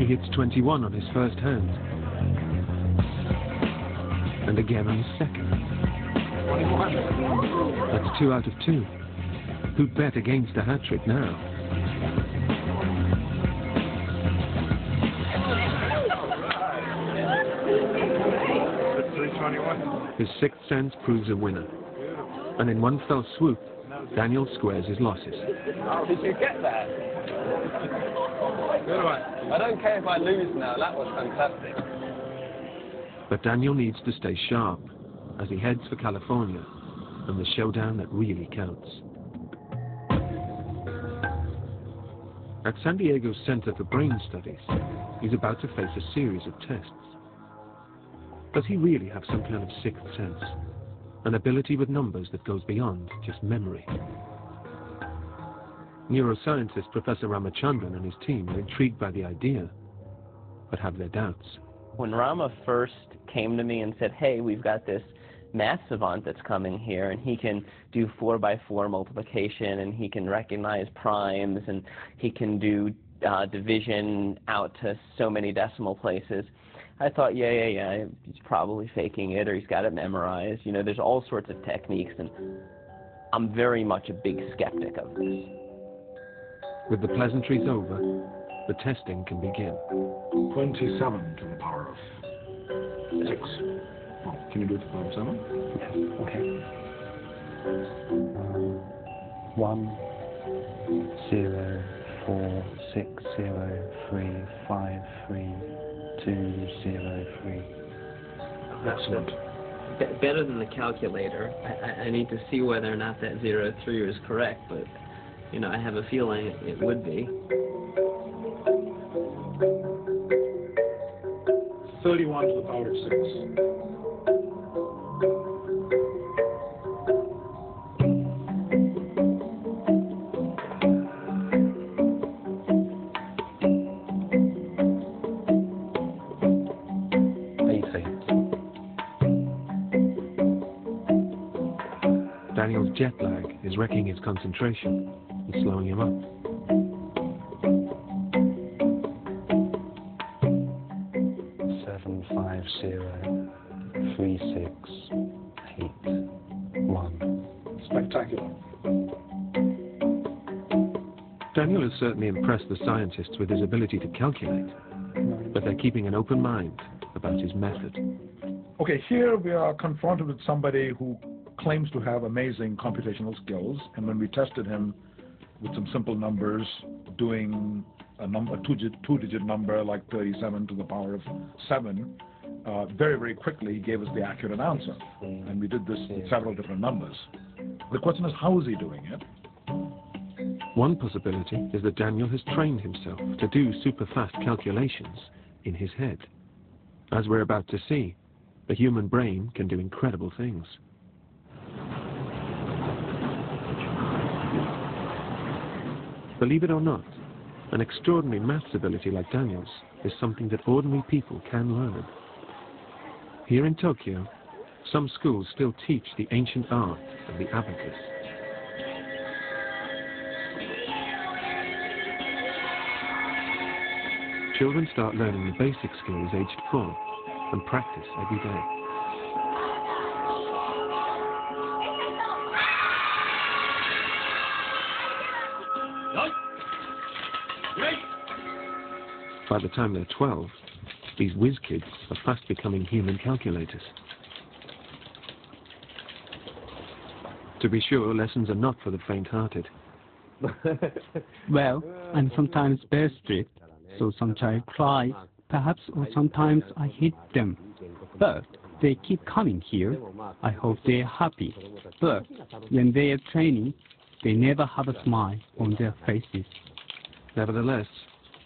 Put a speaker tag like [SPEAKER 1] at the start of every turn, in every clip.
[SPEAKER 1] He hits 21 on his first hand. And again on his second. That's 2 out of 2. Who'd bet against a hat-trick now? His sixth sense proves a winner. And in one fell swoop, Daniel squares his losses.
[SPEAKER 2] Did you get that? Good one. I don't care if I lose now, that was fantastic.
[SPEAKER 1] But Daniel needs to stay sharp as he heads for California and the showdown that really counts. At San Diego's Center for Brain Studies, he's about to face a series of tests. Does he really have some kind of sixth sense? An ability with numbers that goes beyond just memory? Neuroscientist Professor Ramachandran and his team are intrigued by the idea, but have their doubts.
[SPEAKER 3] When Rama first came to me and said, hey, we've got this math savant that's coming here, and he can do 4x4 multiplication, and he can recognize primes, and he can do division out to so many decimal places, I thought, yeah, he's probably faking it, or he's got it memorized. You know, there's all sorts of techniques, and I'm very much a big skeptic of this.
[SPEAKER 1] With the pleasantries over, the testing can begin.
[SPEAKER 4] 27 to the power of 6. Oh, can you do it to the power of 7?
[SPEAKER 5] Yes, okay. 1 0 4 6 0 3 5 3 2 0 3.
[SPEAKER 4] Excellent.
[SPEAKER 6] Better than the calculator. I need to see whether or not that 0 3 is correct, but you know, I have a feeling it would be.
[SPEAKER 4] 31 to the power of 6.
[SPEAKER 1] Daniel's jet lag is wrecking his concentration and slowing him up.
[SPEAKER 4] Spectacular.
[SPEAKER 1] Daniel has certainly impressed the scientists with his ability to calculate, but they're keeping an open mind about his method.
[SPEAKER 4] Okay, here we are confronted with somebody who claims to have amazing computational skills, and when we tested him with some simple numbers, doing a two-digit number like 37 to the power of 7, very, very quickly he gave us the accurate answer. And we did this with several different numbers. The question is, how is he doing it?
[SPEAKER 1] One possibility is that Daniel has trained himself to do super-fast calculations in his head. As we're about to see, the human brain can do incredible things. Believe it or not, an extraordinary maths ability like Daniel's is something that ordinary people can learn. Here in Tokyo, some schools still teach the ancient art of the abacus. Children start learning the basic skills aged 4 and practice every day. By the time they're 12, these whiz kids are fast becoming human calculators. To be sure, lessons are not for the faint-hearted.
[SPEAKER 7] Well, I'm sometimes very strict, so some child cry, perhaps, or sometimes I hit them. But they keep coming here. I hope they're happy. But when they are training, they never have a smile on their faces.
[SPEAKER 1] Nevertheless,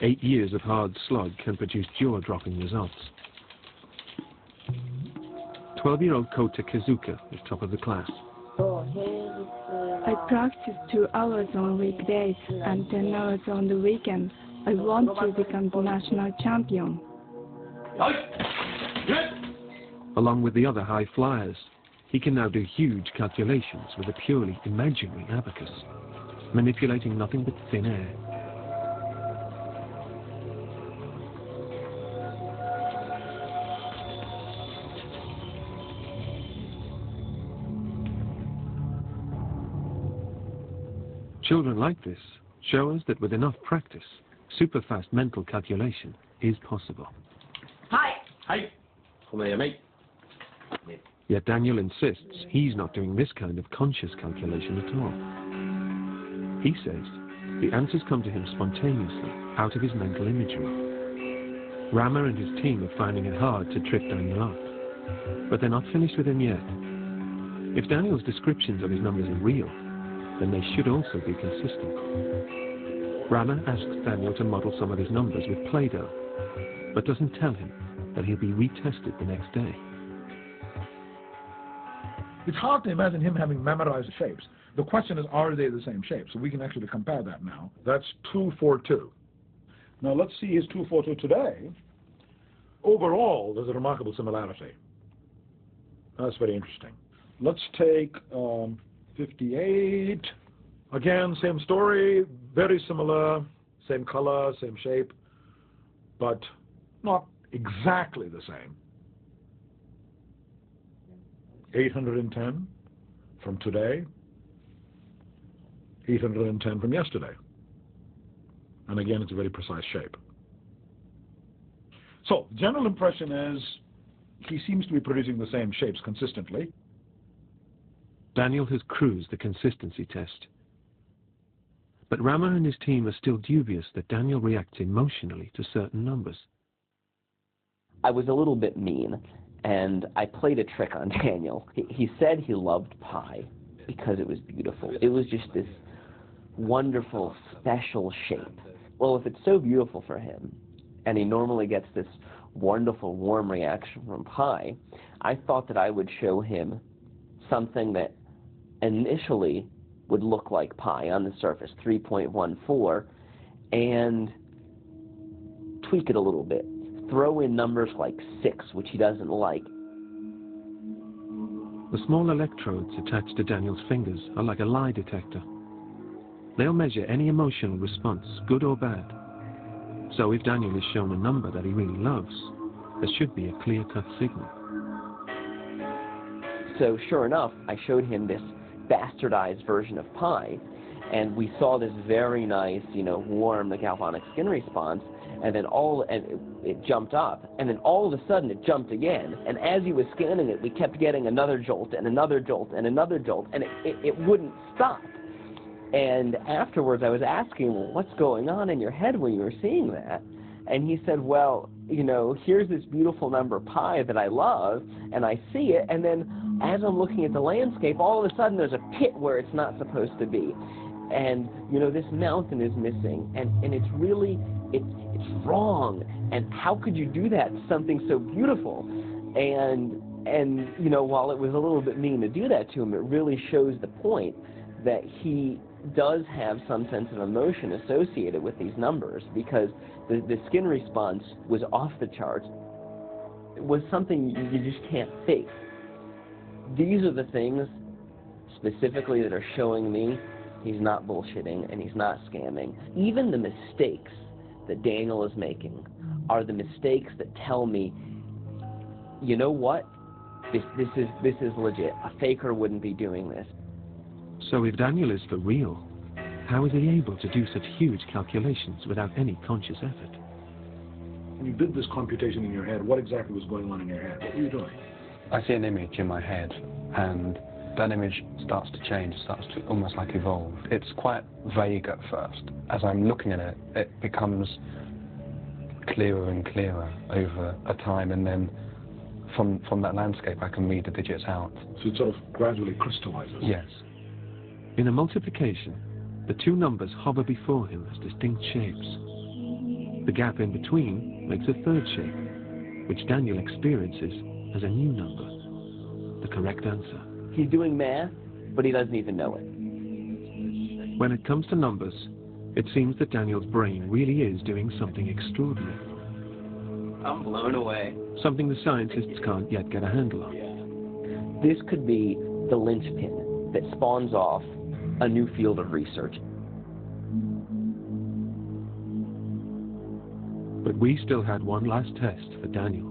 [SPEAKER 1] 8 years of hard slog can produce jaw-dropping results. 12-year-old Kota Kazuka is top of the class.
[SPEAKER 8] I practice 2 hours on weekdays and 10 hours on the weekends. I want to become the national champion.
[SPEAKER 1] Along with the other high flyers, he can now do huge calculations with a purely imaginary abacus, manipulating nothing but thin air. Children like this show us that with enough practice, super-fast mental calculation is possible.
[SPEAKER 6] Hi.
[SPEAKER 4] Hi. Come here, mate.
[SPEAKER 1] Yet Daniel insists he's not doing this kind of conscious calculation at all. He says the answers come to him spontaneously, out of his mental imagery. Rama and his team are finding it hard to trip Daniel up. But they're not finished with him yet. If Daniel's descriptions of his numbers are real, then they should also be consistent. Rama asks Daniel to model some of his numbers with Play-Doh, but doesn't tell him that he'll be retested the next day.
[SPEAKER 4] It's hard to imagine him having memorized shapes. The question is, are they the same shape? So we can actually compare that now. That's 242. Now let's see his 242 today. Overall, there's a remarkable similarity. That's very interesting. Let's take 58. Again, same story, very similar, same color, same shape, but not exactly the same. 810 from today, 810 from yesterday. And again, it's a very precise shape. So, the general impression is he seems to be producing the same shapes consistently.
[SPEAKER 1] Daniel has cruised the consistency test. But Rama and his team are still dubious that Daniel reacts emotionally to certain numbers.
[SPEAKER 3] I was a little bit mean, and I played a trick on Daniel. He said he loved pi because it was beautiful. It was just this wonderful, special shape. Well, if it's so beautiful for him, and he normally gets this wonderful, warm reaction from pi, I thought that I would show him something that initially would look like pi on the surface, 3.14, and tweak it a little bit. Throw in numbers like 6, which he doesn't like.
[SPEAKER 1] The small electrodes attached to Daniel's fingers are like a lie detector. They'll measure any emotional response, good or bad. So if Daniel is shown a number that he really loves, there should be a clear-cut signal.
[SPEAKER 3] So sure enough, I showed him this bastardized version of pi, and we saw this very nice, warm, the galvanic skin response, and then it jumped up, and then all of a sudden it jumped again, and as he was scanning it, we kept getting another jolt, and another jolt, and another jolt, and it wouldn't stop. And afterwards I was asking, well, what's going on in your head when you were seeing that? And he said, well, here's this beautiful number pi that I love, and I see it, and then as I'm looking at the landscape, all of a sudden there's a pit where it's not supposed to be. And, this mountain is missing, and it's really, it's wrong. And how could you do that to something so beautiful? And while it was a little bit mean to do that to him, it really shows the point that he does have some sense of emotion associated with these numbers, because the skin response was off the charts. It was something you just can't fake. These are the things specifically that are showing me he's not bullshitting and he's not scamming. Even the mistakes that Daniel is making are the mistakes that tell me, you know what, this is legit. A faker wouldn't be doing this.
[SPEAKER 1] So if Daniel is for real, how is he able to do such huge calculations without any conscious effort?
[SPEAKER 4] When you did this computation in your head, what exactly was going on in your head? What were you doing?
[SPEAKER 5] I see an image in my head, and that image starts to change, starts to almost like evolve. It's quite vague at first. As I'm looking at it, it becomes clearer and clearer over a time, and then from that landscape I can read the digits out.
[SPEAKER 4] So it sort of gradually crystallizes?
[SPEAKER 5] Yes.
[SPEAKER 1] In a multiplication, the two numbers hover before him as distinct shapes. The gap in between makes a third shape, which Daniel experiences as a new number, the correct answer.
[SPEAKER 3] He's doing math, but he doesn't even know it.
[SPEAKER 1] When it comes to numbers, it seems that Daniel's brain really is doing something extraordinary.
[SPEAKER 6] I'm blown away.
[SPEAKER 1] Something the scientists can't yet get a handle on.
[SPEAKER 3] This could be the linchpin that spawns off a new field of research.
[SPEAKER 1] But we still had one last test for Daniel.